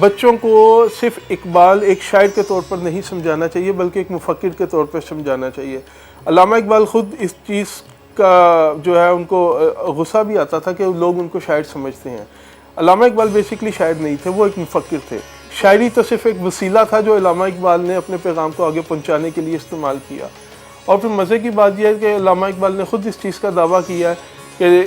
بچوں کو صرف اقبال ایک شاعر کے طور پر نہیں سمجھانا چاہیے بلکہ ایک مفکر کے طور پر سمجھانا چاہیے. علامہ اقبال خود اس چیز کا جو ہے ان کو غصہ بھی آتا تھا کہ لوگ ان کو شاعر سمجھتے ہیں. علامہ اقبال بیسکلی شاعر نہیں تھے, وہ ایک مفکر تھے. شاعری تو صرف ایک وسیلہ تھا جو علامہ اقبال نے اپنے پیغام کو آگے پہنچانے کے لیے استعمال کیا. اور پھر مزے کی بات یہ ہے کہ علامہ اقبال نے خود اس چیز کا دعویٰ کیا ہے کہ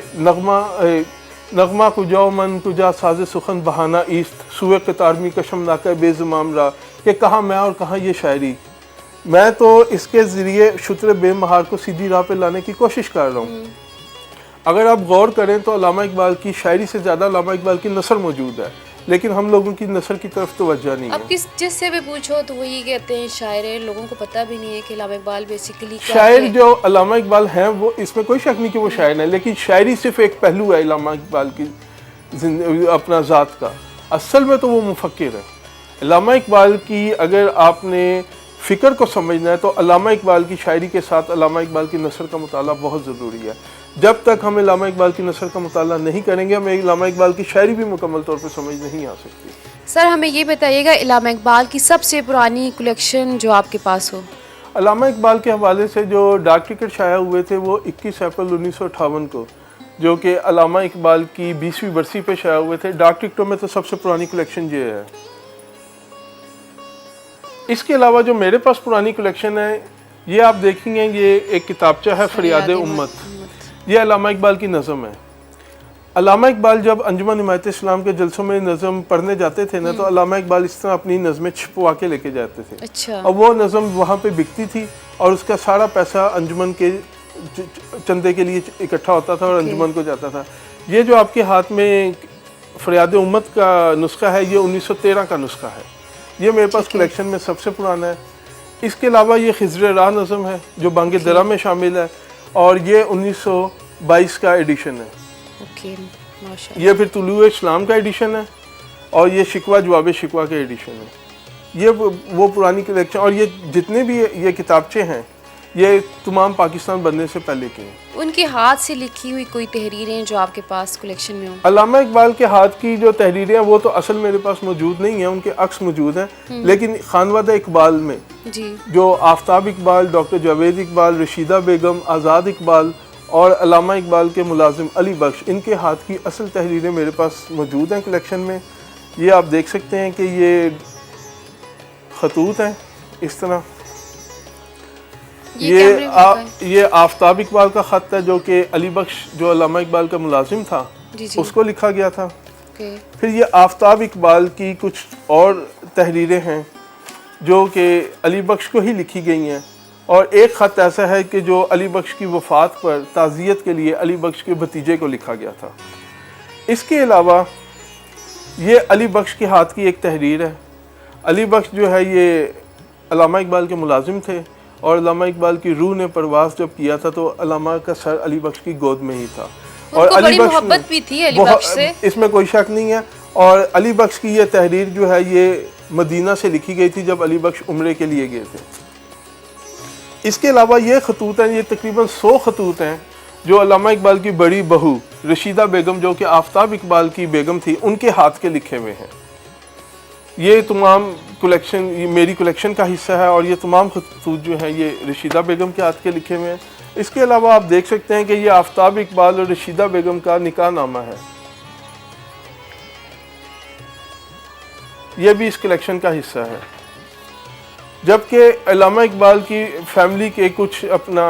نغمہ کجا من کجا ساز سخن بہانہ ایست سوئے قطار می کشم ناکہ بے زمام را, کہ کہاں میں اور کہاں یہ شاعری. میں تو اس کے ذریعے شتر بے مہار کو سیدھی راہ پہ لانے کی کوشش کر رہا ہوں. اگر آپ غور کریں تو علامہ اقبال کی شاعری سے زیادہ علامہ اقبال کی نثر موجود ہے, لیکن ہم لوگوں کی نثر کی طرف توجہ نہیں ہے. اب جس سے بھی پوچھو تو وہ یہ کہتے ہیں شاعر ہے, لوگوں کو پتہ بھی نہیں ہے کہ علامہ اقبال بیسیکلی کیا شاعر ہے. جو علامہ اقبال ہیں وہ اس میں کوئی شک نہیں کہ وہ شاعر ہیں, لیکن شاعری صرف ایک پہلو ہے علامہ اقبال کی اپنا ذات کا. اصل میں تو وہ مفکر ہے. علامہ اقبال کی اگر آپ نے فکر کو سمجھنا ہے تو علامہ اقبال کی شاعری کے ساتھ علامہ اقبال کی نثر کا مطالعہ بہت ضروری ہے. جب تک ہم علامہ اقبال کی نثر کا مطالعہ نہیں کریں گے ہمیں علامہ اقبال کی شاعری بھی مکمل طور پر سمجھ نہیں آ سکتی. سر ہمیں یہ بتائیے گا علامہ اقبال کی سب سے پرانی کلیکشن جو آپ کے پاس ہو. علامہ اقبال کے حوالے سے جو ڈاک ٹکٹ شائع ہوئے تھے وہ 21 اپریل 1958 کو, جو کہ علامہ اقبال کی 20ویں برسی پہ شائع ہوئے تھے. ڈاک ٹکٹوں میں تو سب سے پرانی کلیکشن یہ ہے. اس کے علاوہ جو میرے پاس پرانی کلیکشن ہے یہ آپ دیکھیں گے, یہ ایک کتابچہ ہے فریاد امت. یہ علامہ اقبال کی نظم ہے. علامہ اقبال جب انجمن حمایت اسلام کے جلسوں میں نظم پڑھنے جاتے تھے نا تو علامہ اقبال اس طرح اپنی نظمیں چھپوا کے لے کے جاتے تھے. اچھا. اور وہ نظم وہاں پہ بکتی تھی اور اس کا سارا پیسہ انجمن کے چندے کے لیے اکٹھا ہوتا تھا اور انجمن کو جاتا تھا. یہ جو آپ کے ہاتھ میں فریاد امت کا نسخہ ہے یہ 1913 کا نسخہ ہے. یہ میرے پاس کلیکشن میں سب سے پرانا ہے. اس کے علاوہ یہ خضر راہ نظم ہے جو بانگ درا میں شامل ہے اور یہ 1922 کا ایڈیشن ہے. یہ پھر طلوع اسلام کا ایڈیشن ہے اور یہ شکوہ جواب شکوہ کا ایڈیشن ہے. یہ وہ پرانی کلیکشن, اور یہ جتنے بھی یہ کتابچے ہیں یہ تمام پاکستان بننے سے پہلے کے ہیں. ان کے ہاتھ سے لکھی ہوئی کوئی تحریریں جو آپ کے پاس کلیکشن میں ہوں؟ علامہ اقبال کے ہاتھ کی جو تحریریں ہیں وہ تو اصل میرے پاس موجود نہیں ہیں, ان کے عکس موجود ہیں. لیکن خانوادہ اقبال میں جو آفتاب اقبال, ڈاکٹر جاوید اقبال, رشیدہ بیگم, آزاد اقبال اور علامہ اقبال کے ملازم علی بخش, ان کے ہاتھ کی اصل تحریریں میرے پاس موجود ہیں کلیکشن میں. یہ آپ دیکھ سکتے ہیں کہ یہ خطوط ہیں اس طرح. یہ آفتاب اقبال کا خط ہے جو کہ علی بخش جو علامہ اقبال کا ملازم تھا اس کو لکھا گیا تھا. پھر یہ آفتاب اقبال کی کچھ اور تحریریں ہیں جو کہ علی بخش کو ہی لکھی گئی ہیں, اور ایک خط ایسا ہے کہ جو علی بخش کی وفات پر تعزیت کے لیے علی بخش کے بھتیجے کو لکھا گیا تھا. اس کے علاوہ یہ علی بخش کے ہاتھ کی ایک تحریر ہے. علی بخش جو ہے یہ علامہ اقبال کے ملازم تھے اور علامہ اقبال کی روح نے پرواز جب کیا تھا تو علامہ کا سر علی بخش کی گود میں ہی تھا. اور علی بخش محبت بھی تھی علی بخش سے, اس میں کوئی شک نہیں ہے. اور علی بخش کی یہ تحریر جو ہے یہ مدینہ سے لکھی گئی تھی جب علی بخش عمرے کے لیے گئے تھے. اس کے علاوہ یہ خطوط ہیں, یہ تقریباً 100 خطوط ہیں جو علامہ اقبال کی بڑی بہو رشیدہ بیگم جو کہ آفتاب اقبال کی بیگم تھی ان کے ہاتھ کے لکھے ہوئے ہیں. یہ تمام کلیکشن یہ میری کلیکشن کا حصہ ہے اور یہ تمام خطوط جو ہیں یہ رشیدہ بیگم کے ہاتھ کے لکھے ہوئے ہیں. اس کے علاوہ آپ دیکھ سکتے ہیں کہ یہ آفتاب اقبال اور رشیدہ بیگم کا نکاح نامہ ہے. یہ بھی اس کلیکشن کا حصہ ہے. جبکہ علامہ اقبال کی فیملی کے کچھ اپنا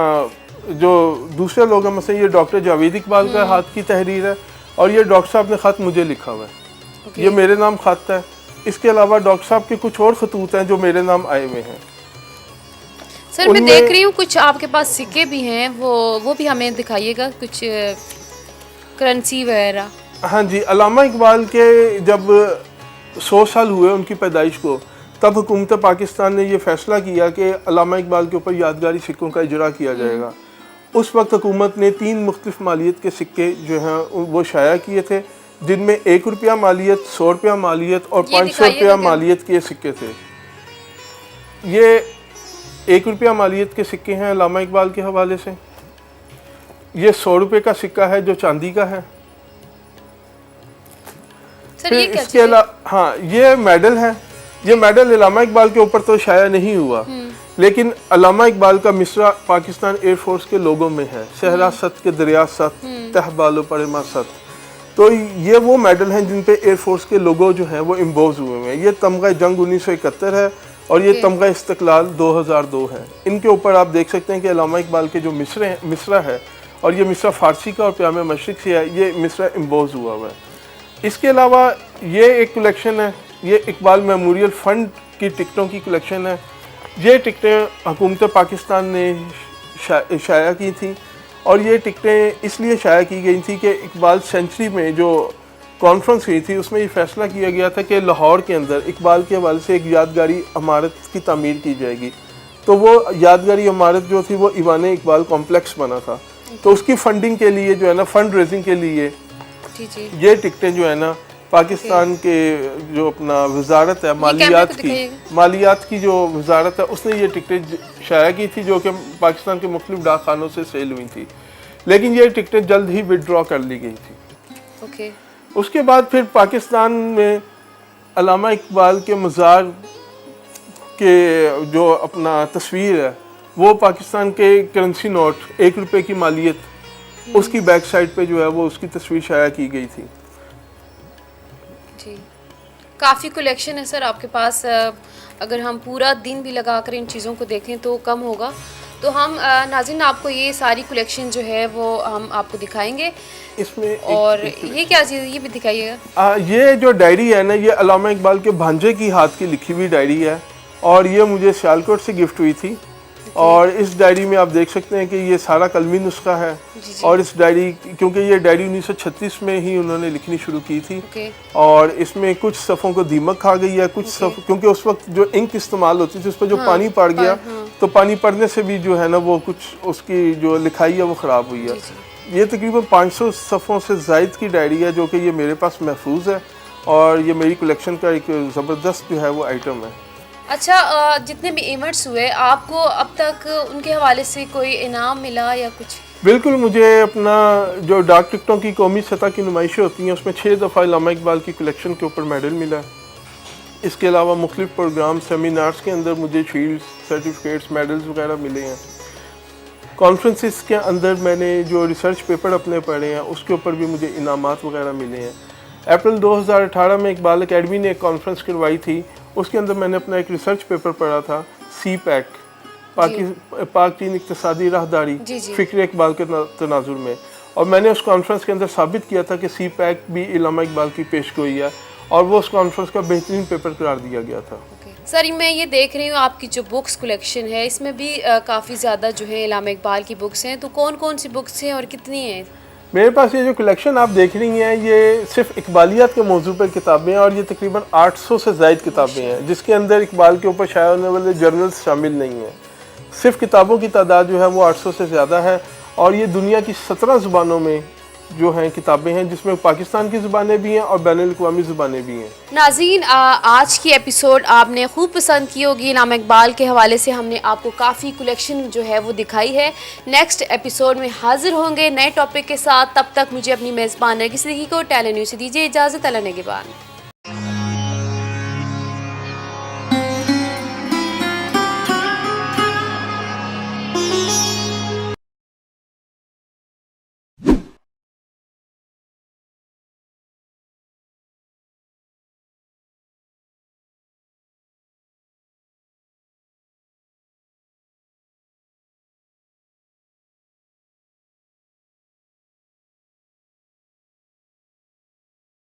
جو دوسرے لوگ ہیں, مثلا یہ ڈاکٹر جاوید اقبال کا ہاتھ کی تحریر ہے اور یہ ڈاکٹر صاحب نے خط مجھے لکھا ہوا ہے, یہ میرے نام خط ہے. اس کے علاوہ ڈاکٹر صاحب کے کچھ اور خطوط ہیں جو میرے نام آئے ہوئے ہیں. سر میں دیکھ رہی ہوں کچھ آپ کے پاس سکے بھی ہیں, وہ بھی ہمیں دکھائیے گا, کچھ کرنسی وغیرہ. ہاں جی, علامہ اقبال کے جب 100 سال ہوئے ان کی پیدائش کو تب حکومت پاکستان نے یہ فیصلہ کیا کہ علامہ اقبال کے اوپر یادگاری سکوں کا اجرا کیا جائے گا. اس وقت حکومت نے 3 مختلف مالیت کے سکے جو ہیں وہ شائع کیے تھے, جن میں 1 روپیہ مالیت, 100 روپیہ مالیت اور 500 روپیہ مالیت کے سکے تھے. یہ 1 روپیہ مالیت کے سکے ہیں علامہ اقبال کے حوالے سے. یہ 100 روپے کا سکہ ہے جو چاندی کا ہے. سر یہ کیا اس کے علاوہ ہاں یہ میڈل ہے. یہ میڈل علامہ اقبال کے اوپر تو شائع نہیں ہوا, لیکن علامہ اقبال کا مصرع پاکستان ایئر فورس کے لوگوں میں ہے, صحرا ست کے دریا ست تہ بالو پرما ست. تو یہ وہ میڈل ہیں جن پہ ایئر فورس کے لوگو جو ہیں وہ امبوز ہوئے ہیں. یہ تمغہ جنگ 1971 ہے اور یہ تمغہ استقلال 2002 ہے. ان کے اوپر آپ دیکھ سکتے ہیں کہ علامہ اقبال کے جو مصرع ہے, اور یہ مصرع فارسی کا اور پیام مشرق سے ہے, یہ مصرع امبوز ہوا ہوا ہے. اس کے علاوہ یہ ایک کلیکشن ہے, یہ اقبال میموریل فنڈ کی ٹکٹوں کی کلیکشن ہے. یہ ٹکٹیں حکومت پاکستان نے شائع کی تھیں, اور یہ ٹکٹیں اس لیے شائع کی گئی تھیں کہ اقبال سینچری میں جو کانفرنس ہوئی تھی اس میں یہ فیصلہ کیا گیا تھا کہ لاہور کے اندر اقبال کے حوالے سے ایک یادگاری عمارت کی تعمیر کی جائے گی. تو وہ یادگاری عمارت جو تھی وہ ایوان اقبال کمپلیکس بنا تھا. تو اس کی فنڈنگ کے لیے جو ہے نا, فنڈ ریزنگ کے لیے یہ ٹکٹیں جو ہے نا پاکستان کے جو اپنا وزارت ہے مالیات کی جو وزارت ہے اس نے یہ ٹکٹیں شائع کی تھی, جو کہ پاکستان کے مختلف ڈاک خانوں سے سیل ہوئی تھی, لیکن یہ ٹکٹیں جلد ہی وڈرا کر لی گئی تھی. اس کے بعد پھر پاکستان میں علامہ اقبال کے مزار کے جو اپنا تصویر ہے وہ پاکستان کے کرنسی نوٹ 1 روپے کی مالیت, اس کی بیک سائڈ پہ جو ہے وہ اس کی تصویر شائع کی گئی تھی. جی کافی کلیکشن ہے سر آپ کے پاس. اگر ہم پورا دن بھی لگا کر ان چیزوں کو دیکھیں تو کم ہوگا. تو ہم ناظرین آپ کو یہ ساری کلیکشن جو ہے وہ ہم آپ کو دکھائیں گے. اس میں اور یہ کیا چیز ہے, یہ بھی دکھائیے گا. یہ جو ڈائری ہے نا, یہ علامہ اقبال کے بھانجے کی ہاتھ کی لکھی ہوئی ڈائری ہے, اور یہ مجھے سیالکوٹ سے گفٹ ہوئی تھی. اور اس ڈائری میں آپ دیکھ سکتے ہیں کہ یہ سارا قلمی نسخہ ہے. اور اس ڈائری, کیونکہ یہ ڈائری 1936 میں ہی انہوں نے لکھنی شروع کی تھی, اور اس میں کچھ صفوں کو دیمک کھا گئی ہے, کچھ کیونکہ اس وقت جو انک استعمال ہوتی تھی اس پہ جو پانی پڑ گیا, تو پانی پڑنے سے بھی جو ہے نا وہ کچھ اس کی جو لکھائی ہے وہ خراب ہوئی ہے. یہ تقریباً 500 صفوں سے زائد کی ڈائری ہے, جو کہ یہ میرے پاس محفوظ ہے, اور یہ میری کلیکشن کا ایک زبردست جو ہے وہ آئٹم ہے. اچھا, جتنے بھی ایونٹس ہوئے آپ کو اب تک ان کے حوالے سے کوئی انعام ملا یا کچھ؟ بالکل, مجھے اپنا جو ڈاک ٹکٹوں کی قومی سطح کی نمائشیں ہوتی ہیں اس میں 6 دفعہ علامہ اقبال کی کلیکشن کے اوپر میڈل ملا. اس کے علاوہ مختلف پروگرام سیمینارز کے اندر مجھے شیلڈز, سرٹیفکیٹس, میڈلز وغیرہ ملے ہیں. کانفرنسز کے اندر میں نے جو ریسرچ پیپر اپنے پڑھے ہیں اس کے اوپر بھی مجھے انعامات وغیرہ ملے ہیں. اپریل 2018 میں اقبال اکیڈمی نے ایک کانفرنس کروائی تھی, اس کے اندر میں نے اپنا ایک ریسرچ پیپر پڑھا تھا, سی پیک, پاک چین اقتصادی راہداری فکر اقبال کے تناظر میں. اور میں نے اس کانفرنس کے اندر ثابت کیا تھا کہ سی پیک بھی علامہ اقبال کی پیش گوئی ہے, اور وہ اس کانفرنس کا بہترین پیپر قرار دیا گیا تھا. سر میں یہ دیکھ رہی ہوں آپ کی جو بکس کلیکشن ہے اس میں بھی کافی زیادہ جو ہے علامہ اقبال کی بکس ہیں. تو کون کون سی بکس ہیں اور کتنی ہیں؟ میرے پاس یہ جو کلیکشن آپ دیکھ رہی ہیں یہ صرف اقبالیات کے موضوع پر کتابیں ہیں, اور یہ تقریباً 800 سے زائد کتابیں ہیں, جس کے اندر اقبال کے اوپر شائع ہونے والے جرنلز شامل نہیں ہیں. صرف کتابوں کی تعداد جو ہے وہ 800 سے زیادہ ہے, اور یہ دنیا کی 17 زبانوں میں جو ہیں کتابیں ہیں, جس میں پاکستان کی زبانیں بھی ہیں اور بین الاقوامی زبانیں بھی ہیں. ناظرین, آج کی ایپیسوڈ آپ نے خوب پسند کی ہوگی. علامہ اقبال کے حوالے سے ہم نے آپ کو کافی کلیکشن جو ہے وہ دکھائی ہے. نیکسٹ ایپیسوڈ میں حاضر ہوں گے نئے ٹاپک کے ساتھ. تب تک مجھے اپنی میزبان نرگس صدیقی کو ٹیلی نیوز سے دیجیے اجازت. اللہ نگہبان.